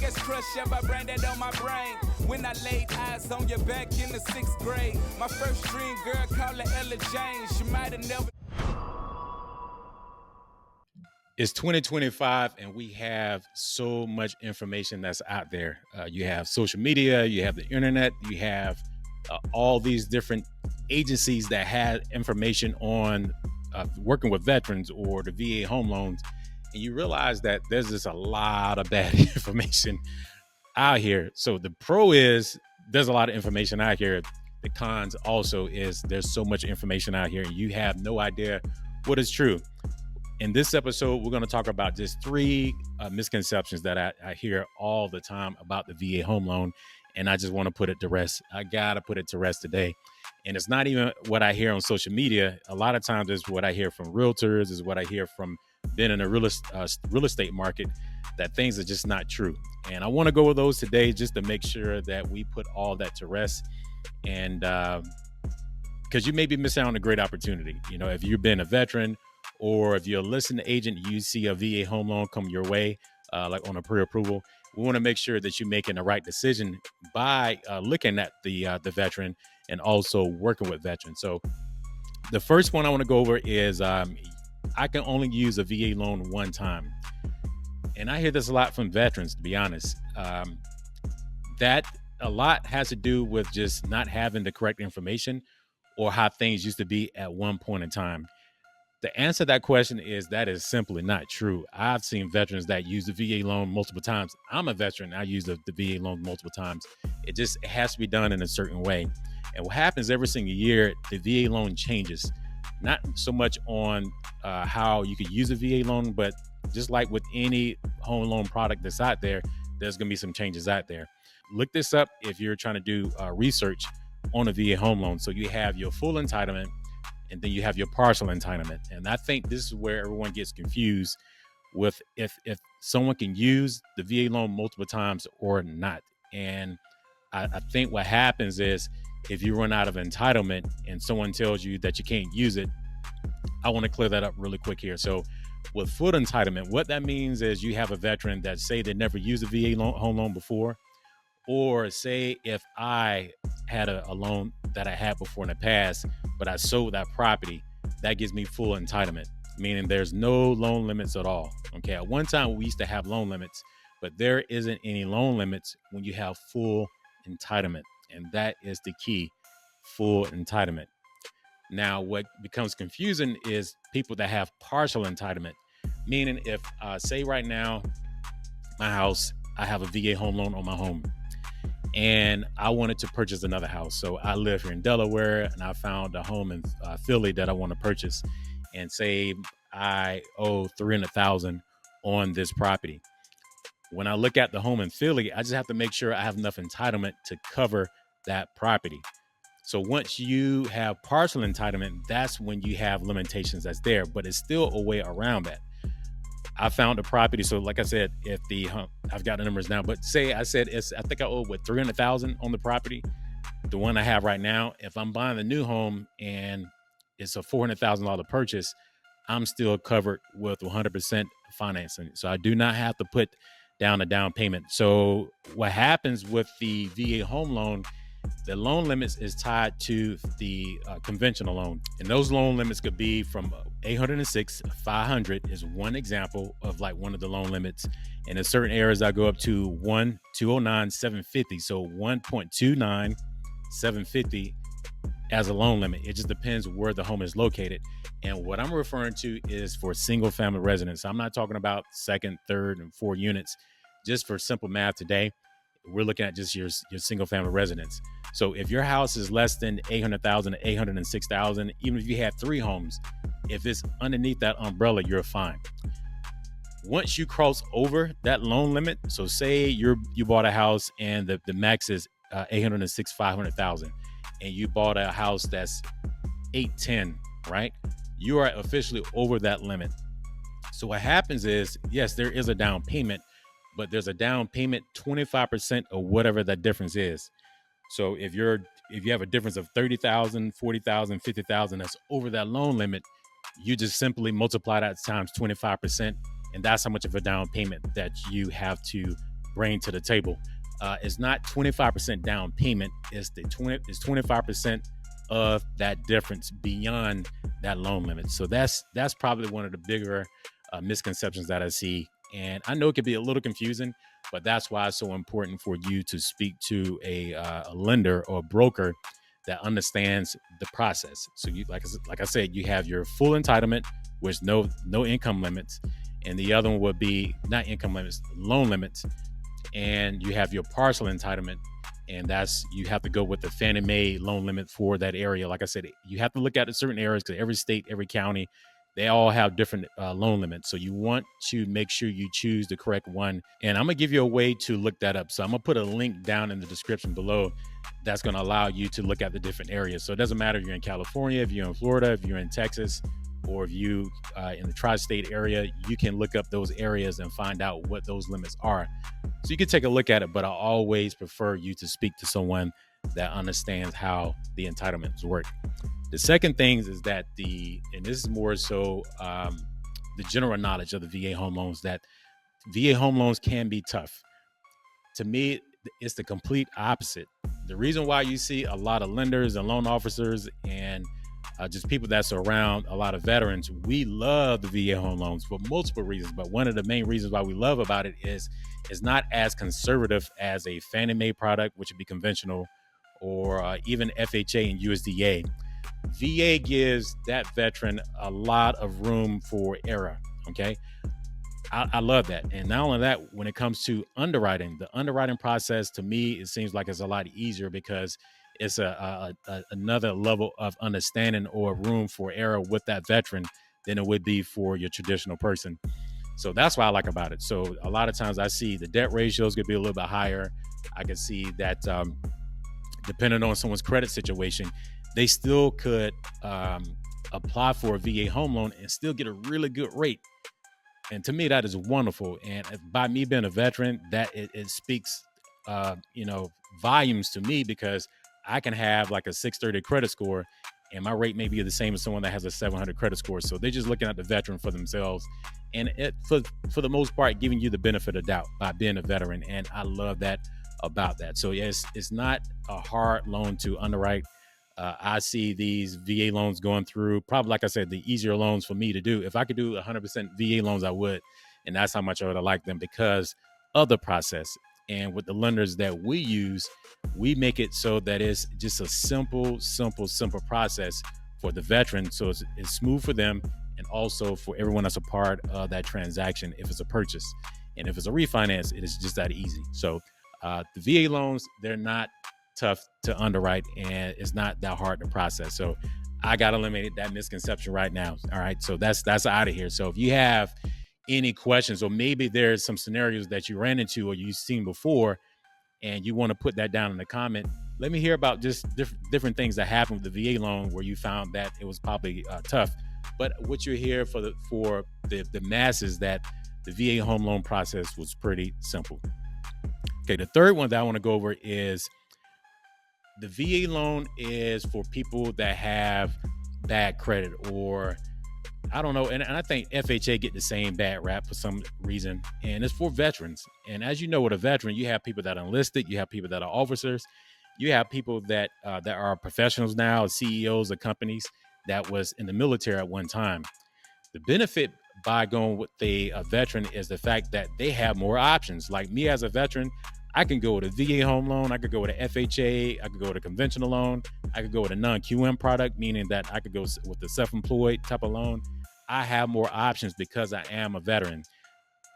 gets crushed, yeah, by granddad on my brain. When I laid eyes on your back in the 6th grade, my first dream girl called her Ella Jane. She might have never. It's 2025 and we have so much information that's out there. You have social media, you have the internet, you have all these different agencies that had information on working with veterans or the VA home loans. And you realize that there's just a lot of bad information out here. So the pro is there's a lot of information out here. The cons also is there's so much information out here and you have no idea what is true. In this episode, we're going to talk about just 3 misconceptions that I hear all the time about the VA home loan. And I just want to put it to rest. I got to put it to rest today. And it's not even what I hear on social media. A lot of times it's what I hear from realtors, is what I hear from being in a real estate market, that things are just not true. And I want to go with those today just to make sure that we put all that to rest. And because you may be missing out on a great opportunity. You know, if you've been a veteran, or if you're a listing agent, you see a VA home loan come your way, like on a pre-approval, we want to make sure that you're making the right decision by looking at the veteran and also working with veterans. So the first one I want to go over is I can only use a VA loan one time. And I hear this a lot from veterans, to be honest. That a lot has to do with just not having the correct information or how things used to be at one point in time. The answer to that question is that is simply not true. I've seen veterans that use the VA loan multiple times. I'm a veteran. I use the VA loan multiple times. It has to be done in a certain way. And what happens every single year, the VA loan changes. Not so much on how you could use a VA loan, but just like with any home loan product that's out there, there's going to be some changes out there. Look this up if you're trying to do research on a VA home loan. So you have your full entitlement, and then you have your partial entitlement. And I think this is where everyone gets confused with if someone can use the VA loan multiple times or not. And I think what happens is if you run out of entitlement and someone tells you that you can't use it, I want to clear that up really quick here. So with full entitlement, what that means is you have a veteran that say they never used a VA home loan before, or say if I had a loan that I had before in the past, but I sold that property, that gives me full entitlement, meaning there's no loan limits at all. Okay, at one time we used to have loan limits, but there isn't any loan limits when you have full entitlement. And that is the key, full entitlement. Now, what becomes confusing is people that have partial entitlement, meaning if, say right now, my house, I have a VA home loan on my home, and I wanted to purchase another house. So I live here in Delaware, and I found a home in Philly that I want to purchase, and say I owe $300,000 on this property. When I look at the home in Philly, I just have to make sure I have enough entitlement to cover that property. So once you have partial entitlement, that's when you have limitations that's there, but it's still a way around that. I found a property. So like I said, if I've got the numbers now, but say I said, I think I owe $300,000 on the property, the one I have right now. If I'm buying a new home and it's a $400,000 purchase, I'm still covered with 100% financing. So I do not have to put down a down payment. So what happens with the VA home loan, the loan limits is tied to the conventional loan. And those loan limits could be from 806, 500 is one example of like one of the loan limits. And in certain areas, I go up to 209, 750. So 1.29, 750 as a loan limit. It just depends where the home is located. And what I'm referring to is for single family residence. I'm not talking about second, third, and fourth units. Just for simple math today, we're looking at just your single family residence. So if your house is less than 800,000 to 806,000, even if you have 3 homes, if it's underneath that umbrella, you're fine. Once you cross over that loan limit, so say you bought a house and the max is 806, 500,000, and you bought a house that's 810, right? You are officially over that limit. So what happens is, yes, there is a down payment, but there's a down payment 25% of whatever that difference is. So if you have a difference of 30,000, 40,000, 50,000, that's over that loan limit, you just simply multiply that times 25%, and that's how much of a down payment that you have to bring to the table. It's not 25% down payment. It's 25% of that difference beyond that loan limit. So that's probably one of the bigger misconceptions that I see. And I know it can be a little confusing, but that's why it's so important for you to speak to a lender or a broker that understands the process. So you, like I said, you have your full entitlement, with no income limits, and the other one would be not income limits, loan limits, and you have your partial entitlement, and that's, you have to go with the Fannie Mae loan limit for that area. Like I said, you have to look at the certain areas because every state, every county, they all have different loan limits. So you want to make sure you choose the correct one. And I'm gonna give you a way to look that up. So I'm gonna put a link down in the description below that's gonna allow you to look at the different areas. So it doesn't matter if you're in California, if you're in Florida, if you're in Texas, or if you in the tri-state area, you can look up those areas and find out what those limits are. So you can take a look at it, but I always prefer you to speak to someone that understands how the entitlements work. The second thing is that and this is more so the general knowledge of the VA home loans, that VA home loans can be tough. To me, it's the complete opposite. The reason why you see a lot of lenders and loan officers and just people that surround a lot of veterans, we love the VA home loans for multiple reasons. But one of the main reasons why we love about it is it's not as conservative as a Fannie Mae product, which would be conventional, or even FHA and USDA. VA gives that veteran a lot of room for error. Okay. I love that. And not only that, when it comes to underwriting, the underwriting process, to me, it seems like it's a lot easier because it's another level of understanding or room for error with that veteran than it would be for your traditional person. So that's what I like about it. So a lot of times I see the debt ratios could be a little bit higher. I can see that depending on someone's credit situation, they still could apply for a VA home loan and still get a really good rate. And to me, that is wonderful. And by me being a veteran, that it speaks, volumes to me, because I can have like a 630 credit score and my rate may be the same as someone that has a 700 credit score. So they're just looking at the veteran for themselves. And for the most part, giving you the benefit of doubt by being a veteran. And I love that about that. So yes, it's not a hard loan to underwrite. I see these VA loans going through, probably, like I said, the easier loans for me to do. If I could do 100% VA loans, I would. And that's how much I would like them because of the process. And with the lenders that we use, we make it so that it's just a simple process for the veteran. So it's smooth for them and also for everyone that's a part of that transaction if it's a purchase. And if it's a refinance, it is just that easy. So the VA loans, they're not tough to underwrite and it's not that hard to process. So I got to eliminate that misconception right now. All right. So that's out of here. So if you have any questions, or maybe there's some scenarios that you ran into or you've seen before and you want to put that down in the comment, let me hear about just different things that happened with the VA loan where you found that it was probably tough. But what you're here for the masses, that the VA home loan process was pretty simple. Okay. The third one that I want to go over is the VA loan is for people that have bad credit, or I don't know. And I think FHA get the same bad rap for some reason. And it's for veterans. And as you know, with a veteran, you have people that are enlisted, you have people that are officers, you have people that are professionals now, CEOs of companies that was in the military at one time. The benefit by going with a veteran is the fact that they have more options. Like me as a veteran, I can go with a VA home loan. I could go with an FHA. I could go with a conventional loan. I could go with a non-QM product, meaning that I could go with the self-employed type of loan. I have more options because I am a veteran.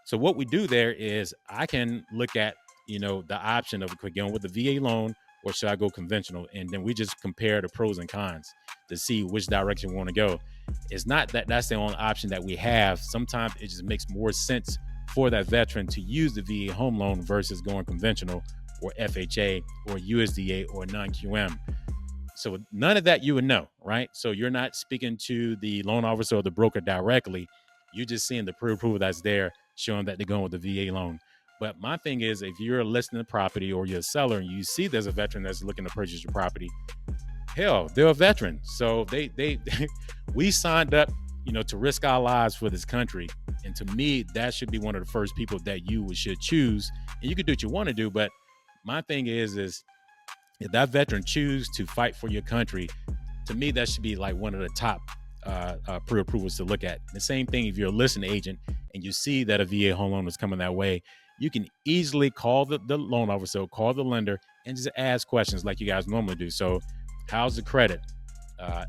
So what we do there is I can look at, the option of going with the VA loan or should I go conventional? And then we just compare the pros and cons to see which direction we want to go. It's not that that's the only option that we have. Sometimes it just makes more sense for that veteran to use the VA home loan versus going conventional or FHA or USDA or non-QM. So none of that you would know, right? So you're not speaking to the loan officer or the broker directly. You're just seeing the pre-approval that's there showing that they're going with the VA loan. But my thing is, if you're listing the property or you're a seller and you see there's a veteran that's looking to purchase your property, hell, they're a veteran. So we signed up, to risk our lives for this country. And to me, that should be one of the first people that you should choose. And you can do what you want to do, but my thing is if that veteran choose to fight for your country, to me, that should be like one of the top pre-approvals to look at. The same thing if you're a listing agent and you see that a VA home loan is coming that way, you can easily call the loan officer, call the lender, and just ask questions like you guys normally do. So, how's the credit?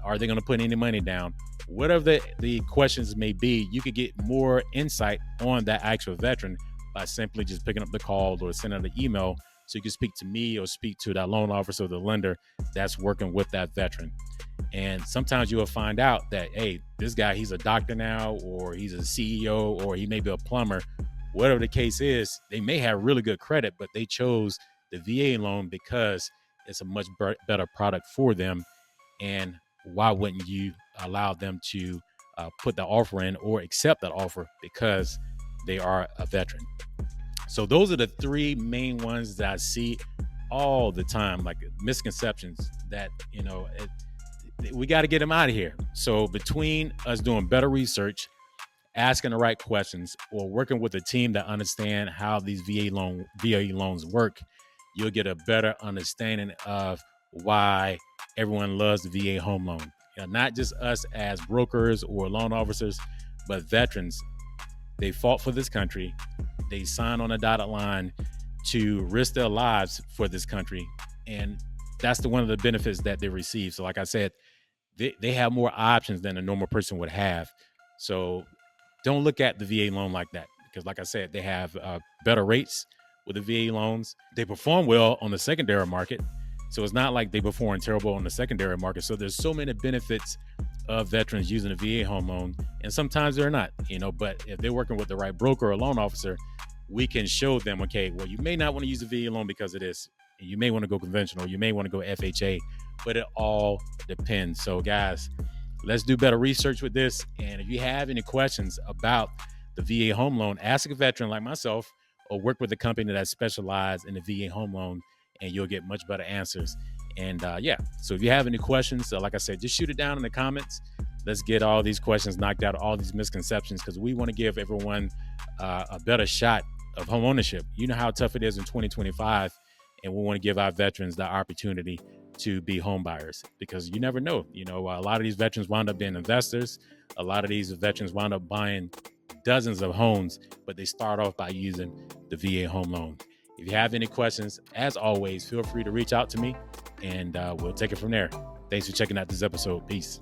Are they going to put any money down? Whatever the questions may be, you could get more insight on that actual veteran by simply just picking up the call or sending an email. So you can speak to me or speak to that loan officer or the lender that's working with that veteran. And sometimes you will find out that, hey, this guy, he's a doctor now, or he's a CEO, or he may be a plumber. Whatever the case is, they may have really good credit, but they chose the VA loan because it's a much better product for them. And why wouldn't you allow them to put the offer in or accept that offer because they are a veteran? So those are the three main ones that I see all the time, like misconceptions that, we got to get them out of here. So between us doing better research, asking the right questions, or working with a team that understand how these VA loans work, you'll get a better understanding of why everyone loves the VA home loan. Not just us as brokers or loan officers, but veterans. They fought for this country. They signed on a dotted line to risk their lives for this country. And that's one of the benefits that they receive. So like I said, they have more options than a normal person would have. So don't look at the VA loan like that, because like I said, they have better rates with the VA loans. They perform well on the secondary market. So it's not like they perform terrible on the secondary market. So there's so many benefits of veterans using a VA home loan, and sometimes they're not, but if they're working with the right broker or loan officer, we can show them, okay, well, you may not want to use a VA loan because of this. You may want to go conventional, you may want to go FHA, but it all depends. So guys, let's do better research with this. And if you have any questions about the VA home loan, ask a veteran like myself, or work with a company that specializes in the VA home loan, and you'll get much better answers. And so if you have any questions, like I said, just shoot it down in the comments. Let's get all these questions knocked out, all these misconceptions, because we want to give everyone a better shot of home ownership. You know how tough it is in 2025, and we want to give our veterans the opportunity to be home buyers, because you never know. A lot of these veterans wound up being investors. A lot of these veterans wound up buying dozens of homes, but they start off by using the VA home loan. If you have any questions, as always, feel free to reach out to me, and we'll take it from there. Thanks for checking out this episode. Peace.